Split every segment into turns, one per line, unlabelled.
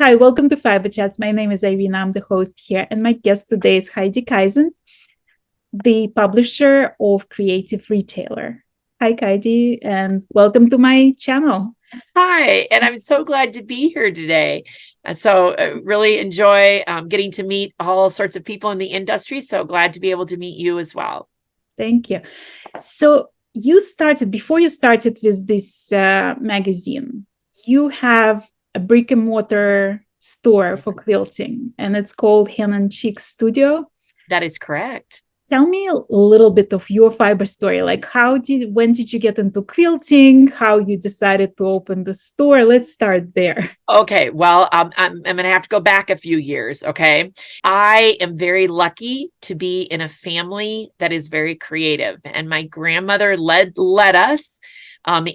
Hi, welcome to Fiberchats. My name is Irina. I'm the host here, and my guest today is Heidi Kaisand, the publisher of Creative Retailer. Hi, Heidi, and welcome to my channel.
Hi, and I'm so glad to be here today. Really enjoy getting to meet all sorts of people in the industry. So glad to be able to meet you as well.
Thank you. So before you started with this magazine, you have a brick and mortar store for quilting, and it's called Hen and Cheek Studio.
That is correct.
Tell me a little bit of your fiber story. Like when did you get into quilting? How you decided to open the store? Let's start there.
Okay, well, I'm going to have to go back a few years. Okay, I am very lucky to be in a family that is very creative, and my grandmother led us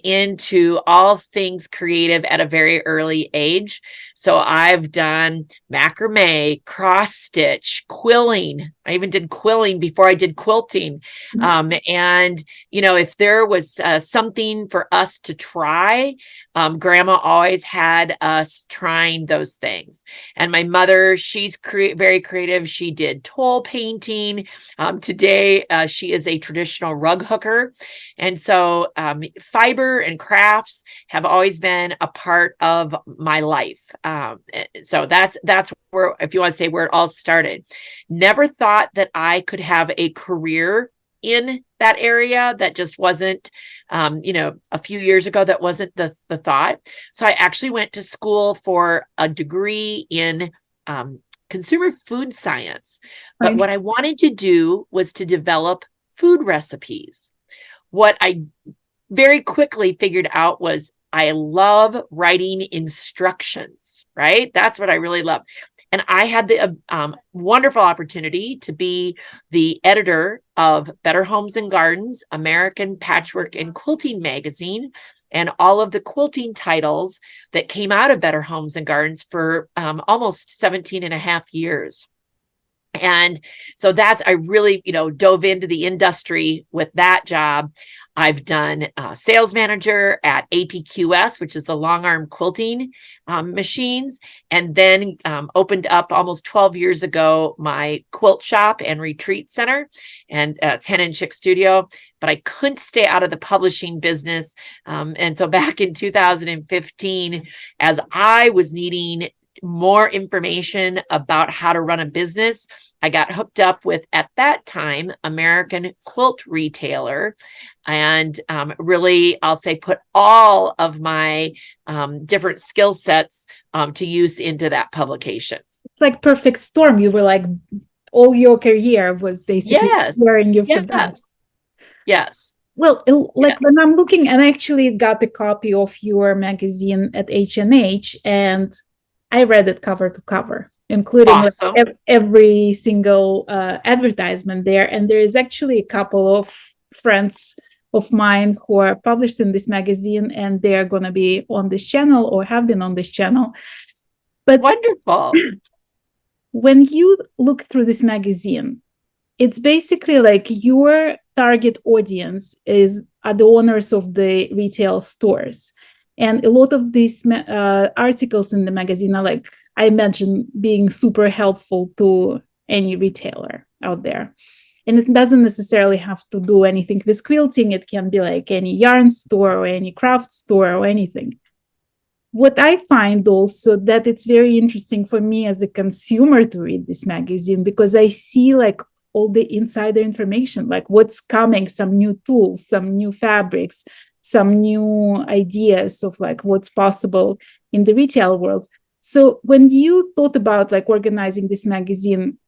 into all things creative at a very early age. So I've done macrame, cross stitch, quilling. I even did quilling before I did quilting. And, if there was something for us to try, Grandma always had us trying those things. And my mother, she's very creative. She did toll painting. Today, she is a traditional rug hooker. And so fiber and crafts have always been a part of my life. So that's where, if you want to say where it all started. Never thought that I could have a career in that area. That just wasn't, a few years ago, that wasn't the thought. So I actually went to school for a degree in consumer food science. But what I wanted to do was to develop food recipes. What I very quickly figured out was I love writing instructions, right? That's what I really love. And I had the wonderful opportunity to be the editor of Better Homes and Gardens, American Patchwork and Quilting magazine, and all of the quilting titles that came out of Better Homes and Gardens for almost 17 and a half years. And so I really, dove into the industry with that job. I've done sales manager at APQS, which is the long arm quilting machines, and then opened up almost 12 years ago my quilt shop and retreat center, and it's Hen and Chick Studio. But I couldn't stay out of the publishing business. And so back in 2015, as I was needing more information about how to run a business, I got hooked up with, at that time, American Quilt Retailer, and really, I'll say, put all of my different skill sets to use into that publication.
It's like perfect storm. You were like, all your career was basically preparing you for that.
Yes.
Well, when I'm looking, and I actually got a copy of your magazine at H&H, and I read it cover to cover, including
awesome.
every single advertisement there. And there is actually a couple of friends of mine who are published in this magazine, and they're going to be on this channel or have been on this channel. But
wonderful.
When you look through this magazine, it's basically like your target audience are the owners of the retail stores. And a lot of these articles in the magazine are, like, I imagine, being super helpful to any retailer out there. And it doesn't necessarily have to do anything with quilting. It can be like any yarn store or any craft store or anything. What I find also that it's very interesting for me as a consumer to read this magazine, because I see like all the insider information, like what's coming, some new tools, some new fabrics, some new ideas of like what's possible in the retail world. So when you thought about like organizing this magazine,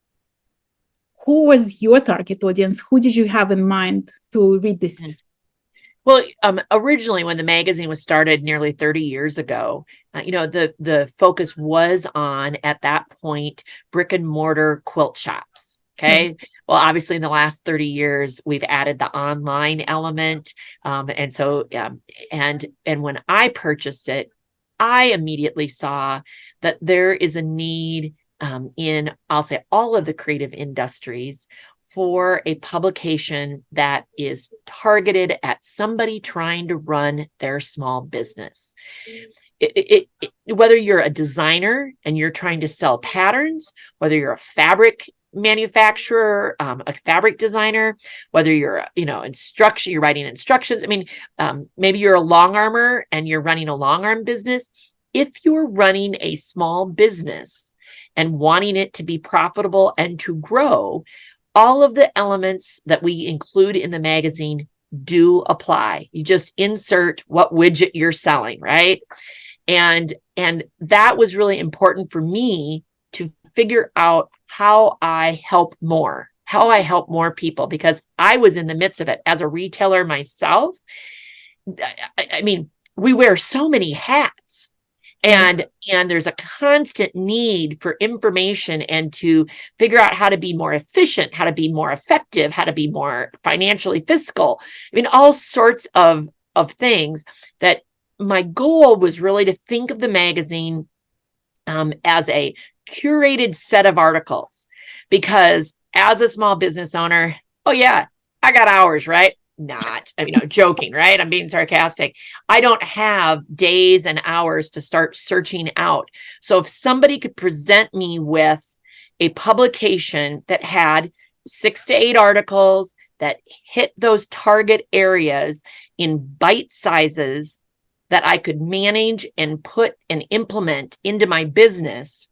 who was your target audience? Who did you have in mind to read this?
Well, originally when the magazine was started nearly 30 years ago, the focus was on, at that point, brick and mortar quilt shops. Okay. Mm-hmm. Well, obviously in the last 30 years, we've added the online element. And when I purchased it, I immediately saw that there is a need in, I'll say, all of the creative industries for a publication that is targeted at somebody trying to run their small business. whether you're a designer and you're trying to sell patterns, whether you're a fabric manufacturer, a fabric designer, whether you're, you're writing instructions. I mean, maybe you're a long armor and you're running a long arm business. If you're running a small business and wanting it to be profitable and to grow, all of the elements that we include in the magazine do apply. You just insert what widget you're selling, right? And that was really important for me to figure out how I help more people, because I was in the midst of it as a retailer myself. I mean, we wear so many hats. And there's a constant need for information and to figure out how to be more efficient, how to be more effective, how to be more financially fiscal. I mean, all sorts of things. That my goal was really to think of the magazine as a curated set of articles, because as a small business owner, oh yeah, I got hours, right? Not, joking, right? I'm being sarcastic. I don't have days and hours to start searching out. So if somebody could present me with a publication that had 6 to 8 articles that hit those target areas in bite sizes that I could manage and put and implement into my business,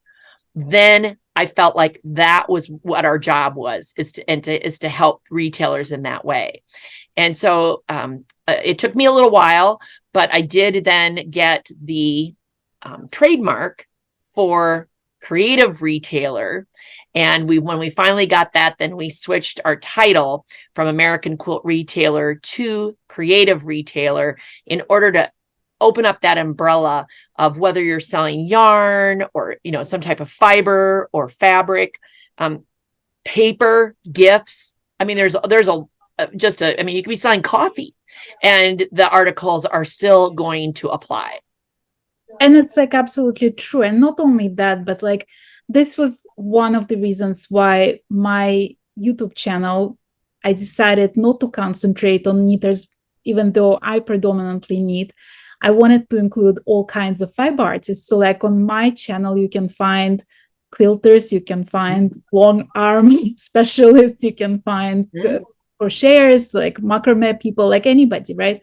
then I felt like that was what our job was, is to help retailers in that way. And so it took me a little while, but I did then get the trademark for creative retailer. And when we finally got that, then we switched our title from American Quilt Retailer to creative retailer in order to open up that umbrella of whether you're selling yarn or, some type of fiber or fabric, paper, gifts. I mean, there's you could be selling coffee and the articles are still going to apply.
And it's like absolutely true. And not only that, but like this was one of the reasons why my YouTube channel, I decided not to concentrate on knitters, even though I predominantly knit. I wanted to include all kinds of fiber artists. So like on my channel, you can find quilters, you can find long arm specialists, you can find crocheters, like macrame people, like anybody, right?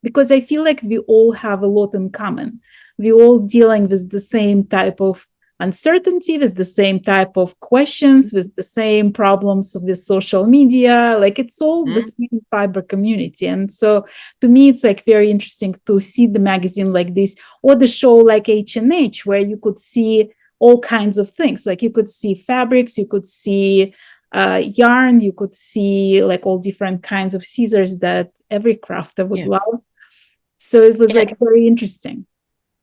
Because I feel like we all have a lot in common. We all dealing with the same type of uncertainty, with the same type of questions, with the same problems with social media. Like it's all the same fiber community. And so to me, it's like very interesting to see the magazine like this, or the show like H&H, where you could see all kinds of things. Like you could see fabrics, you could see yarn, you could see like all different kinds of scissors that every crafter would love. So it was like very interesting.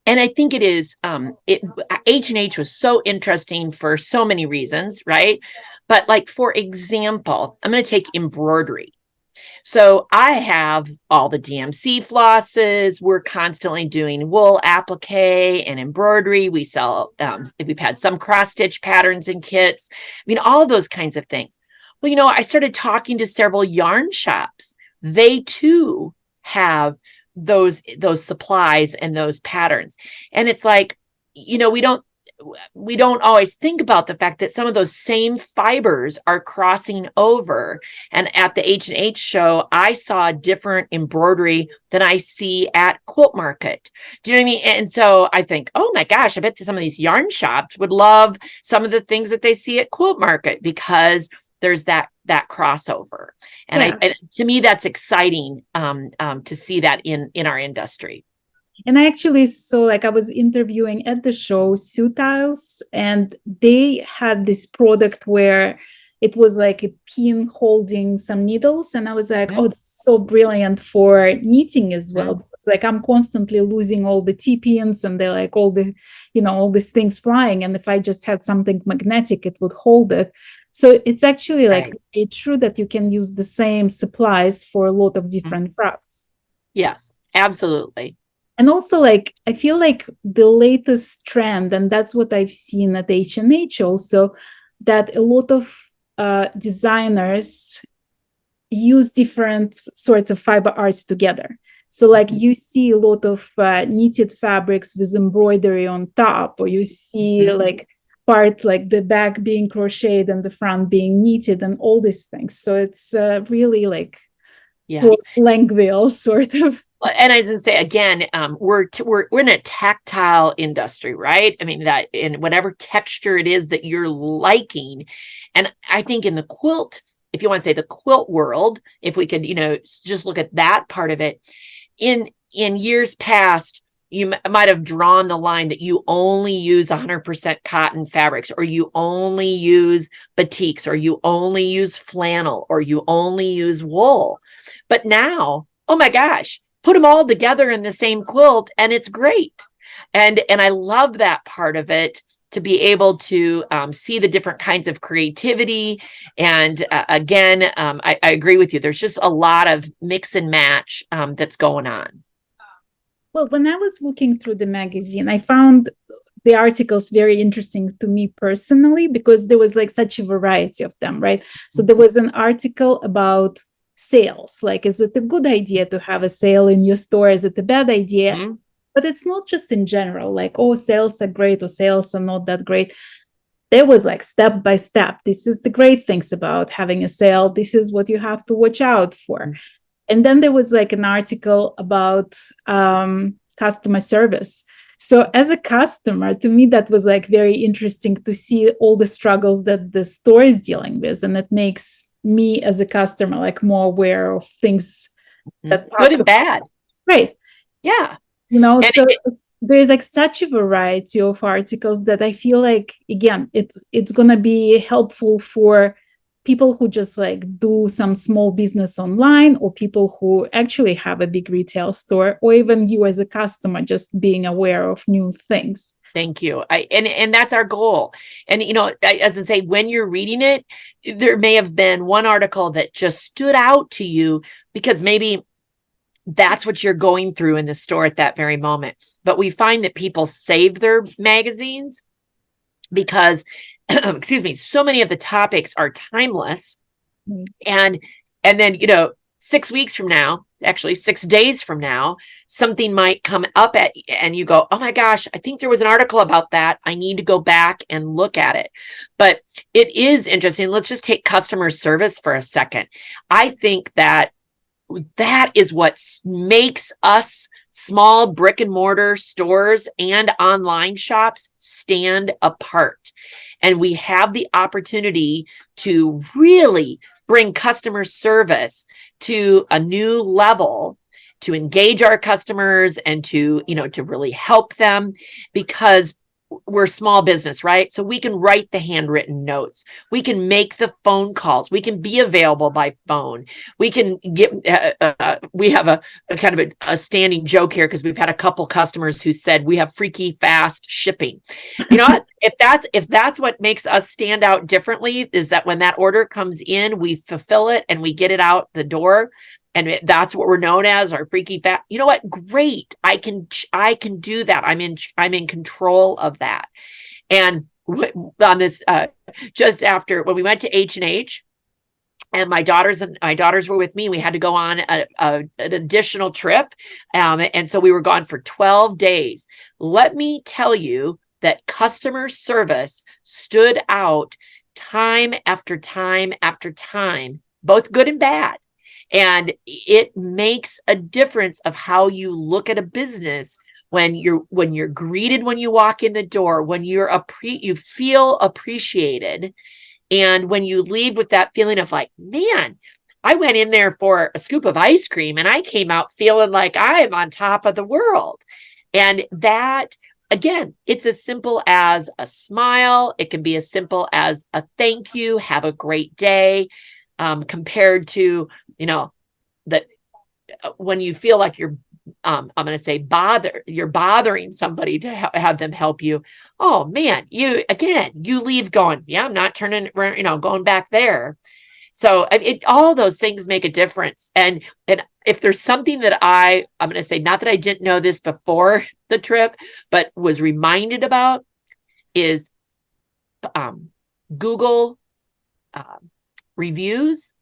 And I think it is, H&H was so interesting for so many reasons, right? But like, for example, I'm going to take embroidery. So I have all the DMC flosses. We're constantly doing wool applique and embroidery. We sell, we've had some cross stitch patterns and kits. I mean, all of those kinds of things. Well, I started talking to several yarn shops. They too have those supplies and those patterns. And it's like, we don't always think about the fact that some of those same fibers are crossing over. And at the H&H show, I saw different embroidery than I see at Quilt Market. Do you know what I mean? And so I think, oh my gosh, I bet some of these yarn shops would love some of the things that they see at Quilt Market, because there's that crossover. And to me, that's exciting to see that in our industry.
And I actually saw, like, I was interviewing at the show Sutiles, and they had this product where it was like a pin holding some needles. And I was like, oh, that's so brilliant for knitting as well. It's like I'm constantly losing all the T-pins, and they're like all the, all these things flying. And if I just had something magnetic, it would hold it. So it's actually like it's true that you can use the same supplies for a lot of different crafts.
Yes, absolutely.
And also, like, I feel like the latest trend, and that's what I've seen at H&H also, that a lot of designers use different sorts of fiber arts together. So like you see a lot of knitted fabrics with embroidery on top, or you see like part like the back being crocheted and the front being knitted and all these things. So it's really like cross-lingual sort of.
And as I say again, we're in a tactile industry, right? I mean, that in whatever texture it is that you're liking. And I think in the quilt, if you want to say the quilt world, if we could, just look at that part of it, in years past, you might have drawn the line that you only use 100% cotton fabrics, or you only use batiks, or you only use flannel, or you only use wool. But now, oh my gosh, put them all together in the same quilt and it's great. And I love that part of it, to be able to see the different kinds of creativity. And again, I agree with you. There's just a lot of mix and match that's going on.
Well, when I was looking through the magazine, I found the articles very interesting to me personally, because there was like such a variety of them, right? So there was an article about sales. Like, is it a good idea to have a sale in your store? Is it a bad idea? Mm-hmm. But it's not just in general, like, oh, sales are great or sales are not that great. There was like step by step. This is the great things about having a sale. This is what you have to watch out for. And then there was like an article about customer service. So as a customer, to me, that was like very interesting to see all the struggles that the store is dealing with. And it makes me as a customer like more aware of things that
good and bad.
Right.
Yeah.
So there's like such a variety of articles that I feel like, again, it's going to be helpful for people who just like do some small business online, or people who actually have a big retail store, or even you as a customer just being aware of new things.
Thank you. And that's our goal. And, as I say, when you're reading it, there may have been one article that just stood out to you because maybe that's what you're going through in the store at that very moment. But we find that people save their magazines because, excuse me, so many of the topics are timeless. And then, 6 weeks from now, actually 6 days from now, something might come up and you go, oh my gosh, I think there was an article about that. I need to go back and look at it. But it is interesting. Let's just take customer service for a second. I think that is what makes us small brick and mortar stores and online shops stand apart. And we have the opportunity to really bring customer service to a new level, to engage our customers and to really help them, because we're small business, right? So we can write the handwritten notes. We can make the phone calls. We can be available by phone. We can get, we have a kind of a standing joke here because we've had a couple customers who said we have freaky fast shipping. You know what? If that's what makes us stand out differently, is that when that order comes in, we fulfill it and we get it out the door. And that's what we're known as, our freaky fat. You know what? Great. I can do that. I'm in control of that. And on this, just after when we went to H&H, and my daughters were with me, we had to go on an additional trip. And so we were gone for 12 days. Let me tell you that customer service stood out time after time after time, both good and bad. And it makes a difference of how you look at a business when you're greeted when you walk in the door, when you feel appreciated, and when you leave with that feeling of like, man, I went in there for a scoop of ice cream and I came out feeling like I am on top of the world. And that, again, it's as simple as a smile. It can be as simple as a thank you, have a great day, compared to that when you feel like you're I'm going to say you're bothering somebody to have them help you. Oh man, you leave going, yeah, I'm not turning around, going back there. So all those things make a difference. And if there's something that I'm going to say, not that I didn't know this before the trip, but was reminded about, is Google reviews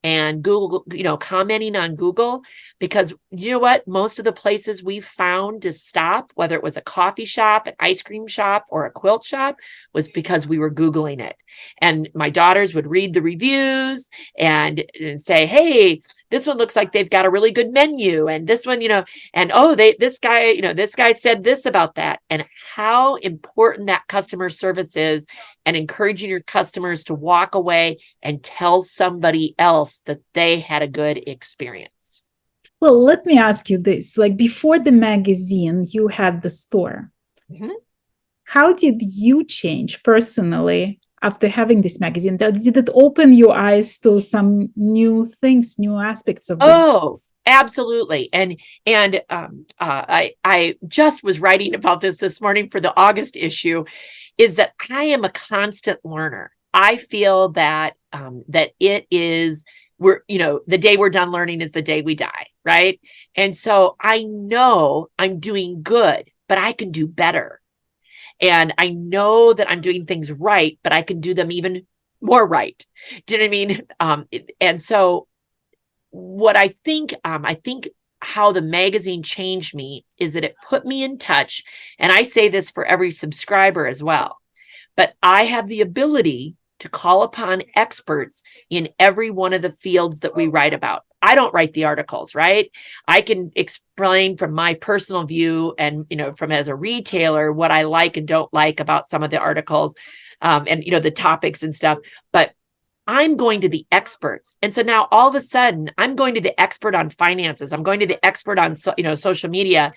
and Google, commenting on Google, because you know what? Most of the places we found to stop, whether it was a coffee shop, an ice cream shop, or a quilt shop, was because we were Googling it. And my daughters would read the reviews and say, hey, this one looks like they've got a really good menu. And this one, and this guy said this about that. And how important that customer service is, and encouraging your customers to walk away and tell somebody else that they had a good experience.
Well, let me ask you this. Like, before the magazine, you had the store.
Mm-hmm.
How did you change personally after having this magazine? Did it open your eyes to some new things, new aspects of this?
Oh, absolutely. And I just was writing about this morning for the August issue, is that I am a constant learner. I feel that that it is, the day we're done learning is the day we die, right? And so I know I'm doing good, but I can do better. And I know that I'm doing things right, but I can do them even more right. Do you know what I mean? And so what I think how the magazine changed me is that it put me in touch. And I say this for every subscriber as well, but I have the ability to call upon experts in every one of the fields that we write about. I don't write the articles, right? I can explain from my personal view and, from as a retailer, what I like and don't like about some of the articles, and, the topics and stuff, but I'm going to the experts. And so now all of a sudden I'm going to the expert on finances. I'm going to the expert on, social media.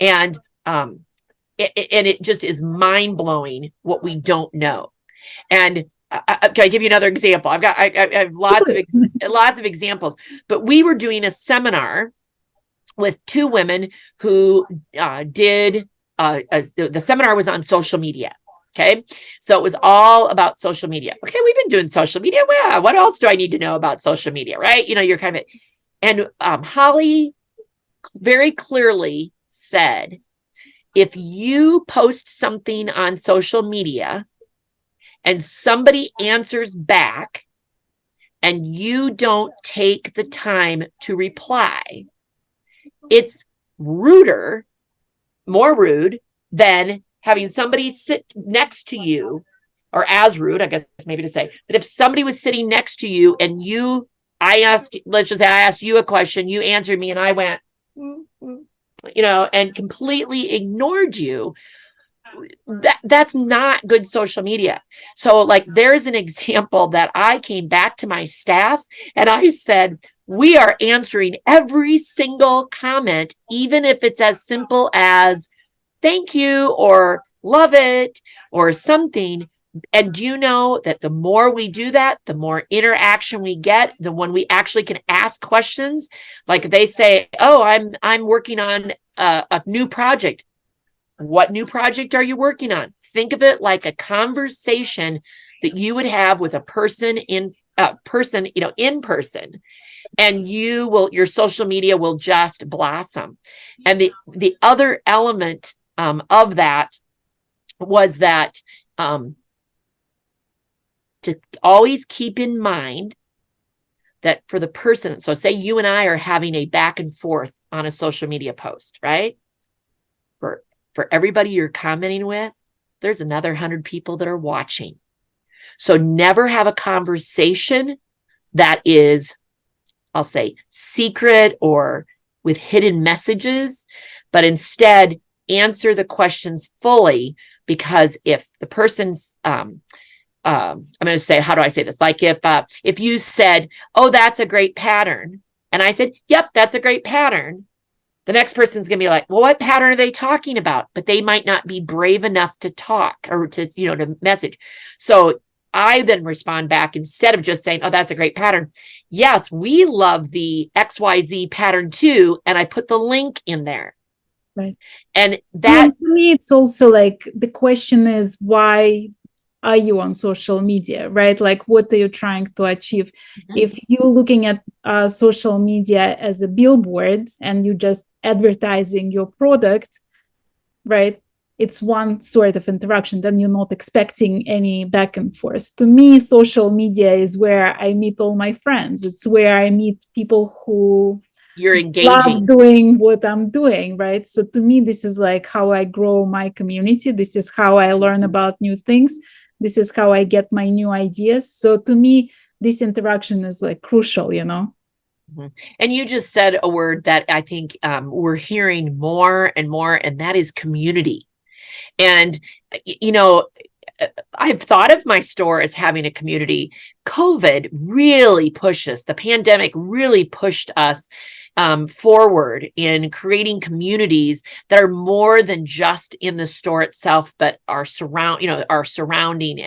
And, it just is mind blowing what we don't know. And can I give you another example? I have lots of examples, but we were doing a seminar with two women who the seminar was on social media. Okay. So it was all about social media. Okay. We've been doing social media. Well, what else do I need to know about social media? Right. You're kind of, and Holly very clearly said, if you post something on social media and somebody answers back and you don't take the time to reply, it's more rude than having somebody sit next to you, or as rude, I guess maybe to say, but if somebody was sitting next to you and let's just say I asked you a question, you answered me and I went, and completely ignored you, that's not good social media. So like, there's an example that I came back to my staff and I said, we are answering every single comment, even if it's as simple as thank you or love it or something. And do you know that the more we do that, the more interaction we get, the when we actually can ask questions, like they say, oh, I'm working on a new project. What new project are you working on? Think of it like a conversation that you would have with a person in person, and your social media will just blossom. And the other element of that was that to always keep in mind that for the person, so say you and I are having a back and forth on a social media post, right? For everybody you're commenting with, there's another 100 people that are watching. So never have a conversation that is, I'll say, secret or with hidden messages, but instead answer the questions fully. Because if the person's, I'm going to say, how do I say this? Like if you said, oh, that's a great pattern. And I said, yep, that's a great pattern. The next person's going to be like, well, what pattern are they talking about? But they might not be brave enough to talk or to message. So I then respond back, instead of just saying, oh, that's a great pattern. Yes, we love the XYZ pattern too. And I put the link in there.
Right.
And that,
to me, it's also like the question is, why are you on social media, right? Like, what are you trying to achieve? Mm-hmm. If you're looking at social media as a billboard and you're just advertising your product, right? it's one sort of interaction, then you're not expecting any back and forth. To me, social media is where I meet all my friends. It's where I meet people who
You're
love
engaging.
doing what I'm doing, right? So to me, this is like how I grow my community. This is how I learn about new things. This is how I get my new ideas. So to me, this interaction is like crucial, you know?
And you just said a word that I think we're hearing more and more, and that is community. And, you know, I've thought of my store as having a community. COVID really pushed us. The pandemic really pushed us forward in creating communities that are more than just in the store itself, but are surrounding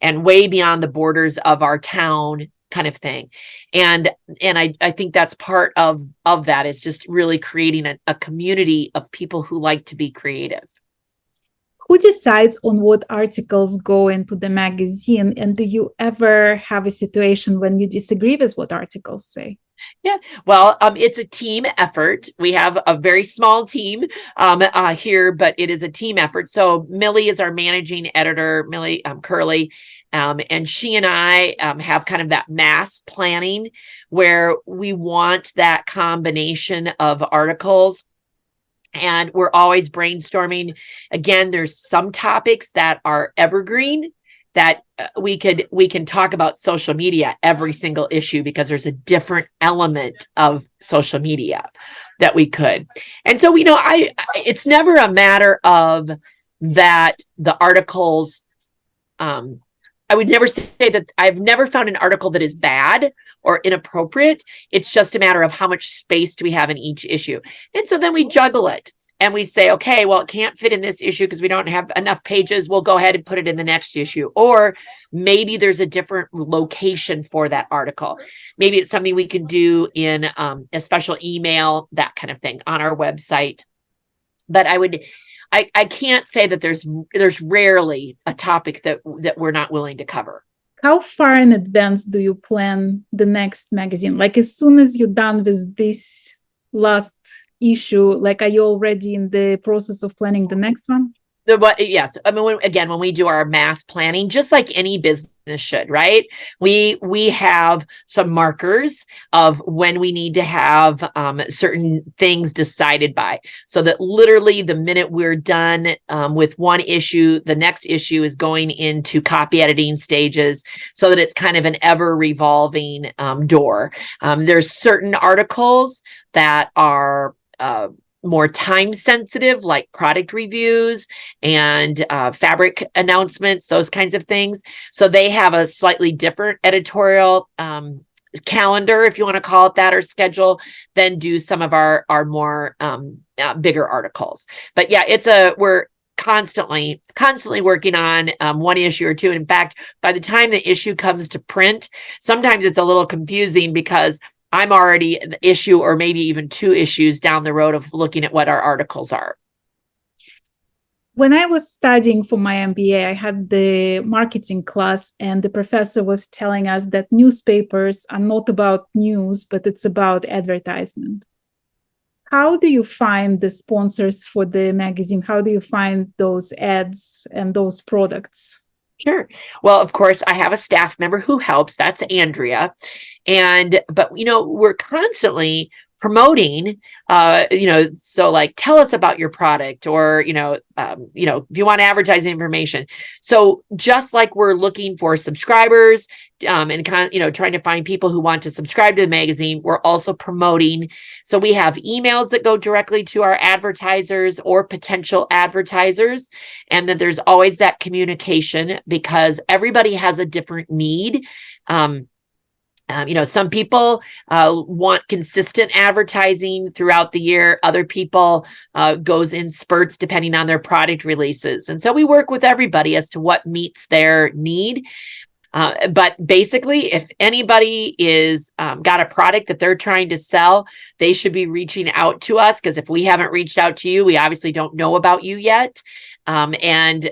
and way beyond the borders of our town, kind of thing. And I think that's part of that, is just really creating a community of people who like to be creative.
Who decides on what articles go into the magazine? And do you ever have a situation when you disagree with what articles say?
Yeah, well, it's a team effort. We have a very small team here, but it is a team effort. So Millie is our managing editor, Millie Curley, and she and I have kind of that mass planning where we want that combination of articles. And we're always brainstorming. Again, there's some topics that are evergreen that we can talk about social media every single issue, because there's a different element of social media that we could. And so, you know, it's never a matter of that the articles, I would never say that. I've never found an article that is bad or inappropriate. It's just a matter of how much space do we have in each issue. And so then we juggle it and we say, okay, well, it can't fit in this issue because we don't have enough pages. We'll go ahead and put it in the next issue. Or maybe there's a different location for that article. Maybe it's something we can do in a special email, that kind of thing on our website. But I can't say that there's rarely a topic that we're not willing to cover.
How far in advance do you plan the next magazine? Like as soon as you're done with this last issue, like are you already in the process of planning the next one?
Yes. I mean, when we do our mass planning, just like any business should, right? We have some markers of when we need to have certain things decided by, so that literally the minute we're done with one issue, the next issue is going into copy editing stages, so that it's kind of an ever revolving door. There's certain articles that are more time sensitive, like product reviews and fabric announcements, those kinds of things. So they have a slightly different editorial calendar, if you want to call it that, or schedule, than do some of our more bigger articles. But yeah, we're constantly working on one issue or two. In fact, by the time the issue comes to print, sometimes it's a little confusing because I'm already an issue or maybe even two issues down the road of looking at what our articles are.
When I was studying for my MBA, I had the marketing class, and the professor was telling us that newspapers are not about news, but it's about advertisement. How do you find the sponsors for the magazine? How do you find those ads and those products?
Sure. Well, of course, I have a staff member who helps. That's Andrea. But we're constantly promoting, so like, tell us about your product, or, if you want advertising information. So just like we're looking for subscribers, and trying to find people who want to subscribe to the magazine, we're also promoting. So we have emails that go directly to our advertisers or potential advertisers. And then there's always that communication, because everybody has a different need. Some people want consistent advertising throughout the year. Other people goes in spurts depending on their product releases. And so we work with everybody as to what meets their need. But basically, if anybody is got a product that they're trying to sell, they should be reaching out to us, because if we haven't reached out to you, we obviously don't know about you yet. And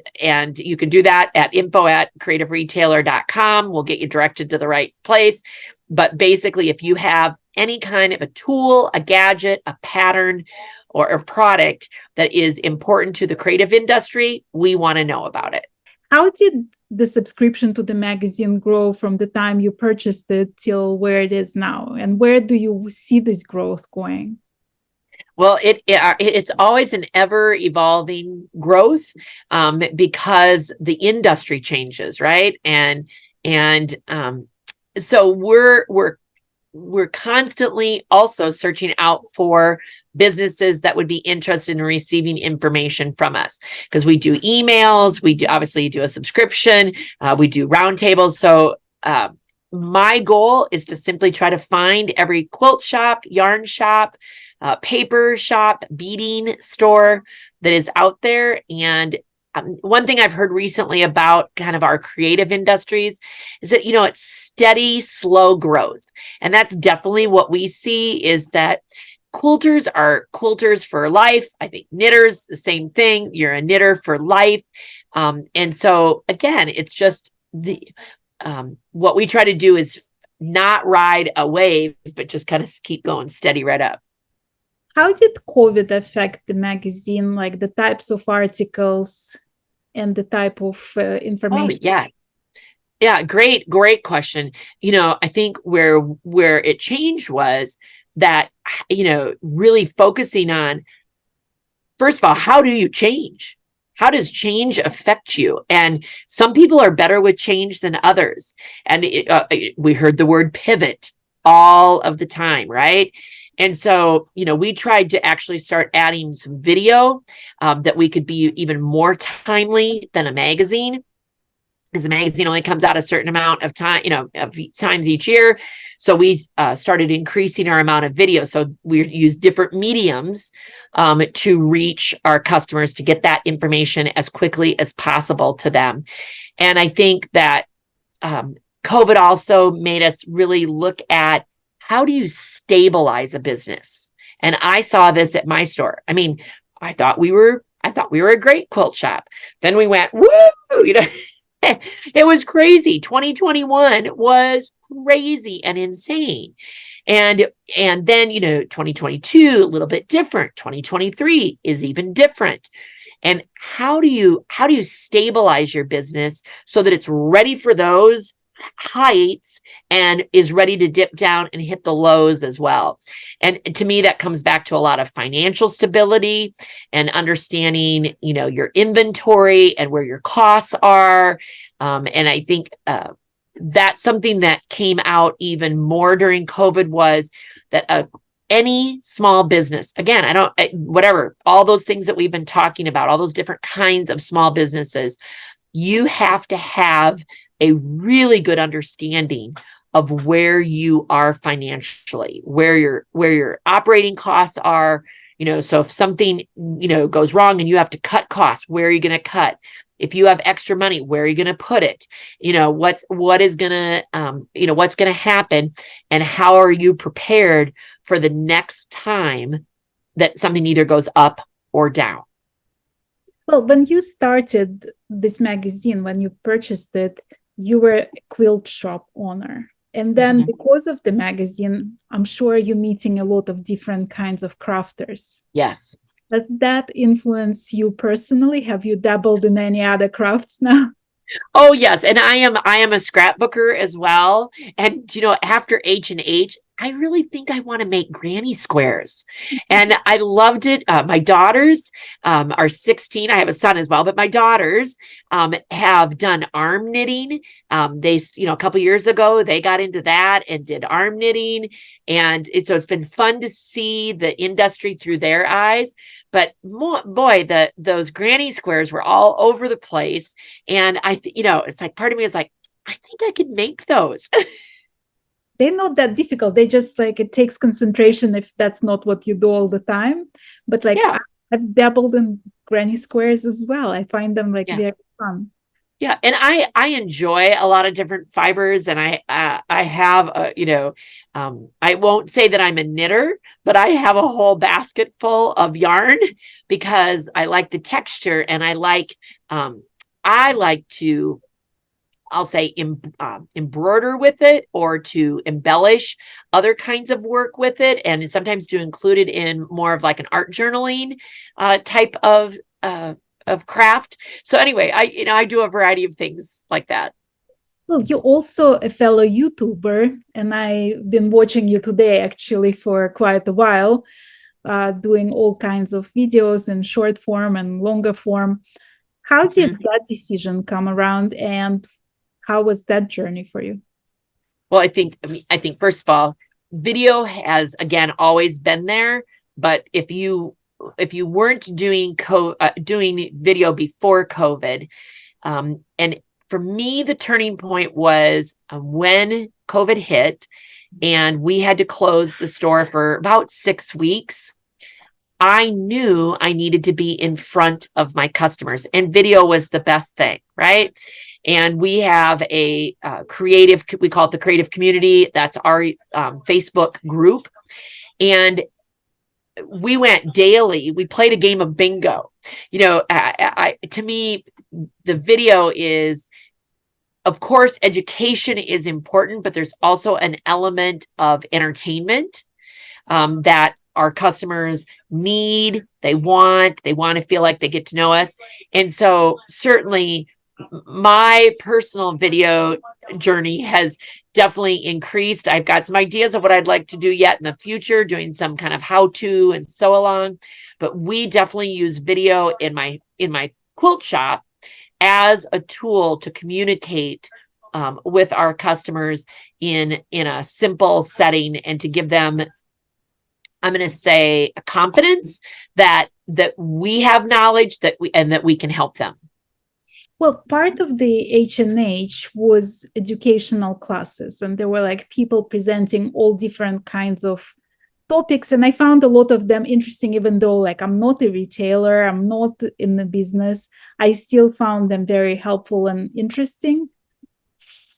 you can do that at info@creativeretailer.com. We'll get you directed to the right place. But basically, if you have any kind of a tool, a gadget, a pattern, or a product that is important to the creative industry, we want to know about it.
How did the subscription to the magazine grow from the time you purchased it till where it is now? And where do you see this growth going?
Well, it's always an ever evolving growth, because the industry changes, right? And so we're constantly also searching out for businesses that would be interested in receiving information from us, because we do emails, we do obviously do a subscription, we do roundtables. So my goal is to simply try to find every quilt shop, yarn shop, paper shop, beading store that is out there. And one thing I've heard recently about kind of our creative industries is that, it's steady, slow growth. And that's definitely what we see, is that quilters are quilters for life. I think knitters, the same thing. You're a knitter for life. And so again, it's just what we try to do is not ride a wave, but just kind of keep going steady right up.
How did COVID affect the magazine, like the types of articles and the type of information?
Oh, yeah. Great question. I think where it changed was that, really focusing on, first of all, how do you change? How does change affect you? And some people are better with change than others. And we heard the word pivot all of the time, right? And so, we tried to actually start adding some video that we could be even more timely than a magazine, because the magazine only comes out a certain amount of time, of times each year. So we started increasing our amount of video. So we use different mediums to reach our customers, to get that information as quickly as possible to them. And I think that COVID also made us really look at, how do you stabilize a business? And I saw this at my store. I mean, I thought we were a great quilt shop. Then we went, woo, it was crazy. 2021 was crazy and insane. And then, 2022, a little bit different. 2023 is even different. And how do you stabilize your business so that it's ready for those heights and is ready to dip down and hit the lows as well? And to me, that comes back to a lot of financial stability and understanding, your inventory and where your costs are. And I think that's something that came out even more during COVID, was that any small business, again, whatever, all those things that we've been talking about, all those different kinds of small businesses, you have to have a really good understanding of where you are financially, where your operating costs are. So if something, goes wrong and you have to cut costs, where are you going to cut? If you have extra money, where are you going to put it? What's going to happen, and how are you prepared for the next time that something either goes up or down?
Well, when you started this magazine, when you purchased it, you were a quilt shop owner. And then because of the magazine, I'm sure you're meeting a lot of different kinds of crafters.
Yes.
Does that influence you personally? Have you dabbled in any other crafts now?
Oh, yes. And I am a scrapbooker as well. And, after H&H, I really think I want to make granny squares. And I loved it. My daughters are 16. I have a son as well, but my daughters have done arm knitting. They, a couple years ago, they got into that and did arm knitting. And so it's been fun to see the industry through their eyes. But boy, those granny squares were all over the place. And it's like, part of me is like, I think I could make those.
They're not that difficult. They just it takes concentration if that's not what you do all the time. But I've dabbled in granny squares as well. I find them very fun.
Yeah. And I enjoy a lot of different fibers, and I have, I won't say that I'm a knitter, but I have a whole basket full of yarn because I like the texture, and I like to I'll say embroider with it or to embellish other kinds of work with it, and sometimes to include it in more of like an art journaling type of craft. So anyway, I do a variety of things like that.
Well, you're also a fellow YouTuber, and I've been watching you today actually for quite a while, doing all kinds of videos in short form and longer form. How did that decision come around, and how was that journey for you?
Well, I think first of all, video has again always been there, but if you weren't doing doing video before COVID, and for me, the turning point was when COVID hit and we had to close the store for about 6 weeks. I knew I needed to be in front of my customers, and video was the best thing, right? And we have a creative, we call it the creative community. That's our Facebook group. And we went daily. We played a game of bingo. To me, the video is, of course, education is important, but there's also an element of entertainment that our customers need, they want to feel like they get to know us. And so certainly my personal video journey has definitely increased. I've got some ideas of what I'd like to do yet in the future, doing some kind of how-to and so along. But we definitely use video in my quilt shop as a tool to communicate with our customers in a simple setting, and to give them, I'm going to say, a confidence that we have knowledge that we can help them.
Well, part of the H&H was educational classes, and there were like people presenting all different kinds of topics, and I found a lot of them interesting. Even though like I'm not a retailer, I'm not in the business, I still found them very helpful and interesting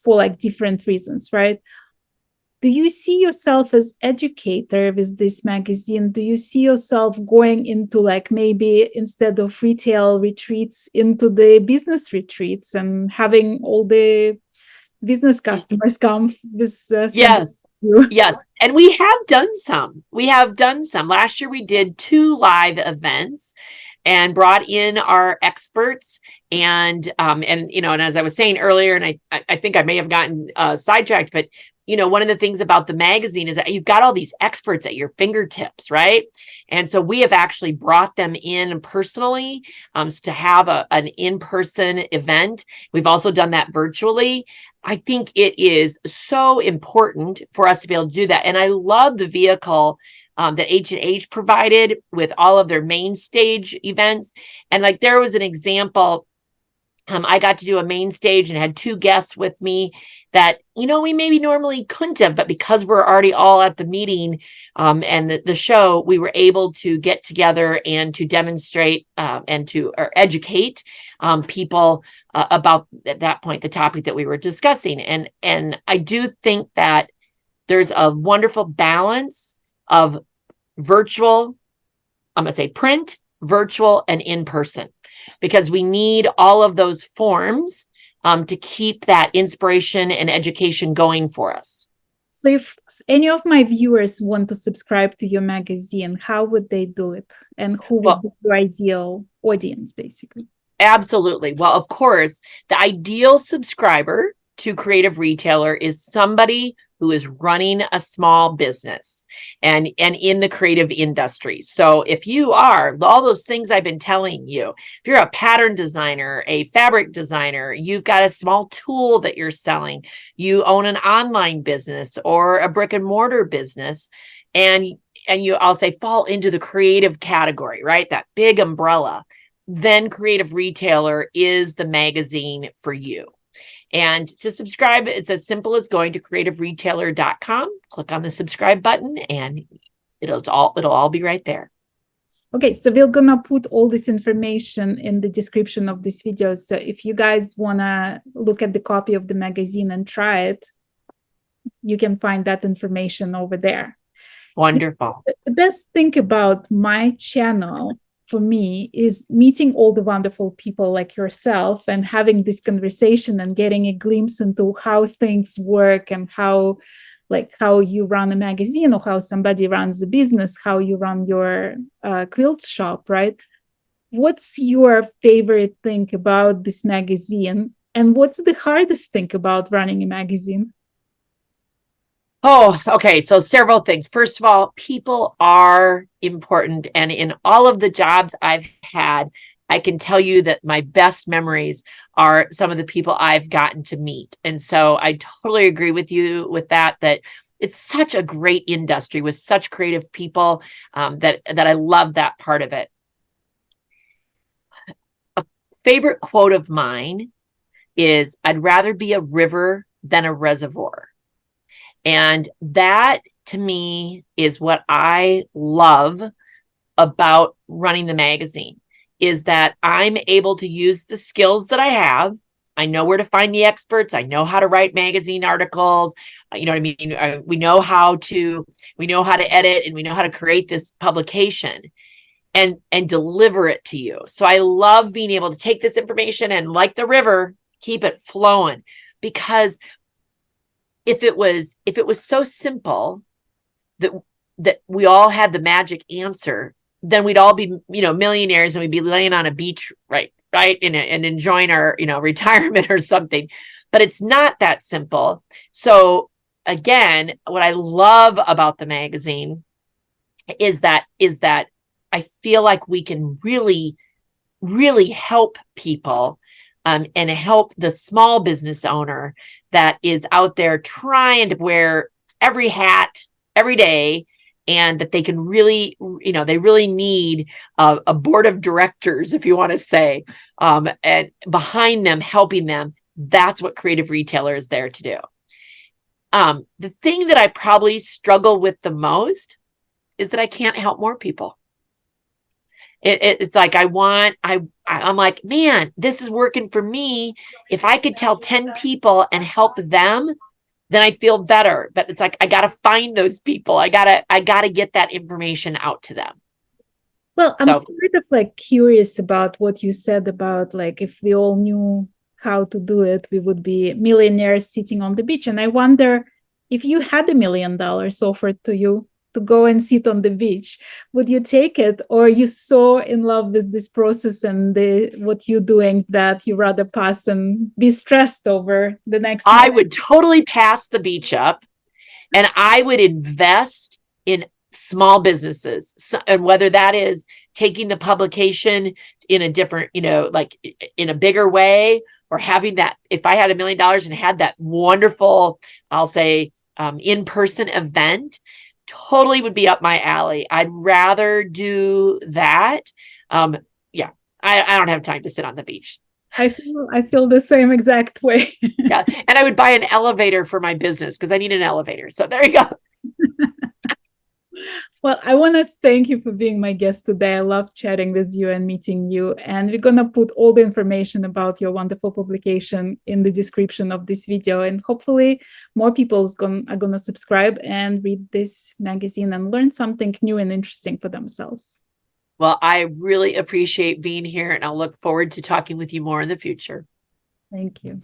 for like different reasons, right? Do you see yourself as educator with this magazine? Do you see yourself going into like maybe instead of retail retreats into the business retreats and having all the business customers come with
Yes. Yes. And we have done some. Last year we did 2 live events and brought in our experts, and as I was saying earlier, and I think I may have gotten sidetracked, but one of the things about the magazine is that you've got all these experts at your fingertips, right? And so we have actually brought them in personally to have an in-person event. We've also done that virtually. I think it is so important for us to be able to do that. And I love the vehicle that H&H provided with all of their main stage events. And like there was an example, I got to do a main stage and had 2 guests with me that, we maybe normally couldn't have, but because we're already all at the meeting and the show, we were able to get together and to demonstrate and to educate people about, at that point, the topic that we were discussing. And I do think that there's a wonderful balance of virtual, I'm going to say print, virtual, and in-person, because we need all of those forms to keep that inspiration and education going for us.
So if any of my viewers want to subscribe to your magazine, how would they do it? And who would be your ideal audience, basically?
Absolutely. Well, of course, the ideal subscriber to Creative Retailer is somebody who is running a small business and in the creative industry. So if you are all those things I've been telling you, if you're a pattern designer, a fabric designer, you've got a small tool that you're selling, you own an online business or a brick and mortar business, and you, I'll say, fall into the creative category, right? That big umbrella, then Creative Retailer is the magazine for you. And to subscribe, it's as simple as going to creativeretailer.com, click on the subscribe button, and it'll all be right there.
Okay, so we're gonna put all this information in the description of this video. So if you guys wanna look at the copy of the magazine and try it, you can find that information over there.
Wonderful.
The best thing about my channel for me is meeting all the wonderful people like yourself and having this conversation and getting a glimpse into how things work and how you run a magazine or how somebody runs a business, how you run your quilt shop, right? What's your favorite thing about this magazine? And what's the hardest thing about running a magazine?
Oh, okay. So several things. First of all, people are important. And in all of the jobs I've had, I can tell you that my best memories are some of the people I've gotten to meet. And so I totally agree with you with that it's such a great industry with such creative people, that I love that part of it. A favorite quote of mine is, "I'd rather be a river than a reservoir." And that to me is what I love about running the magazine, is that I'm able to use the skills that I have. I know where to find the experts. I know how to write magazine articles. You know what I mean? We know how to edit, and we know how to create this publication and deliver it to you. So I love being able to take this information and, like the river, keep it flowing. Because if it was so simple that we all had the magic answer, then we'd all be, millionaires, and we'd be laying on a beach, right, and enjoying our, retirement or something. But it's not that simple. So again, what I love about the magazine is that I feel like we can really, really help people, and help the small business owner that is out there trying to wear every hat every day, and that they can really, they really need a board of directors, if you want to say, and behind them, helping them. That's what Creative Retailer is there to do. The thing that I probably struggle with the most is that I can't help more people. It's like I'm like, man, this is working for me. If I could tell 10 people and help them, then I feel better. But it's like, I got to find those people. I gotta get that information out to them.
Well, I'm sort of curious about what you said about if we all knew how to do it, we would be millionaires sitting on the beach. And I wonder, if you had $1 million offered to you to go and sit on the beach, would you take it? Or are you so in love with this process and what you're doing that you rather pass and be stressed over the next
I would totally pass the beach up, and I would invest in small businesses. So, and whether that is taking the publication in a different, in a bigger way, or having that, if I had $1 million and had that wonderful, I'll say, in-person event, totally would be up my alley. I'd rather do that. Yeah, I don't have time to sit on the beach.
I feel the same exact way.
Yeah, and I would buy an elevator for my business because I need an elevator. So there you go.
Well, I want to thank you for being my guest today. I love chatting with you and meeting you. And we're going to put all the information about your wonderful publication in the description of this video. And hopefully more people are going to subscribe and read this magazine and learn something new and interesting for themselves.
Well, I really appreciate being here, and I'll look forward to talking with you more in the future.
Thank you.